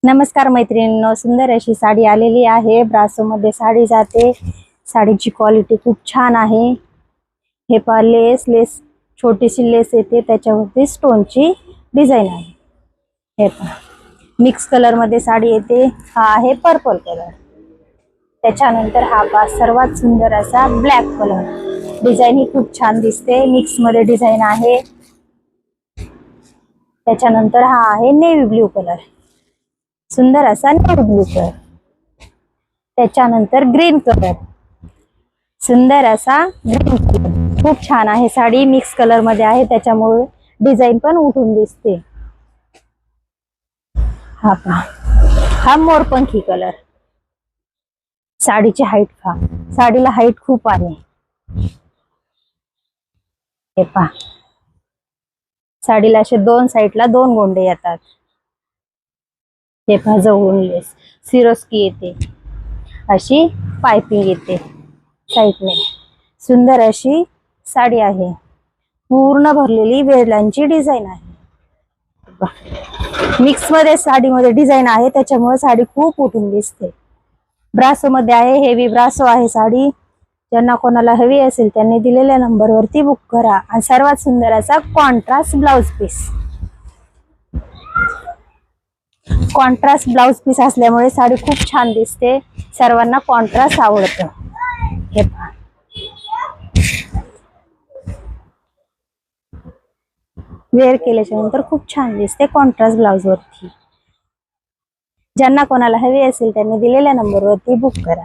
नमस्कार मैत्रिणींनो, सुंदर अशी साडी आलेली आहे। ब्रासो मध्ये साडी जाते। साडीची क्वालिटी खूप छान आहे। हे पहा, लेस छोटीशी लेस येते, त्याच्यावरती स्टोनची डिझाइन आहे। हे पहा, मिक्स कलर मध्ये साडी येते। हा आहे पर्पल कलर। त्याच्यानंतर हा पहा, सर्वात सुंदर असा ब्लॅक कलर। डिझाइन ही खूप छान दिसते, मिक्स मध्ये डिझाइन आहे। त्याच्यानंतर हा आहे नेव्ही ब्ल्यू कलर, सुंदर असा नेव्ही ब्ल्यू कलर। त्याच्यानंतर ग्रीन कलर, सुंदर असा ग्रीन कलर। खूप छान आहे साडी, मिक्स कलर मध्ये आहे, त्याच्यामुळे डिझाइन पण उठून दिसते। हा पहा, हा मोरपंखी कलर। साडीची हाईट पहा, साडीला हाईट खूप आहे। हे पहा, साडीला असे दोन साइडला दोन गोंडे येतात। हे पहा, जवळून लेस सिरोस्की येते, अशी पाइपिंग येते साइडने। सुंदर अशी साडी आहे, पूर्ण भरलेली वेलांची डिझाइन आहे। मिक्स मध्ये साडीमध्ये डिझाइन आहे, त्याच्यामुळे साडी खूप उठून दिसते। ब्रासो मध्ये आहे, हेवी ब्रासो आहे साडी। ज्यांना कोणाला हवी असेल त्यांनी दिलेल्या नंबरवरती बुक करा। आणि सर्वात सुंदर असा contrast blouse piece. Contrast blouse piece असल्यामुळे साडी खूप छान दिसते, सर्वांना कॉन्ट्रास्ट आवडतं। हे पहा, वेअर केल्याच्या नंतर खूप छान दिसते कॉन्ट्रास्ट ब्लाउज वरती। ज्यांना कोणाला हवी असेल त्यांनी दिलेल्या नंबरवरती बुक करा।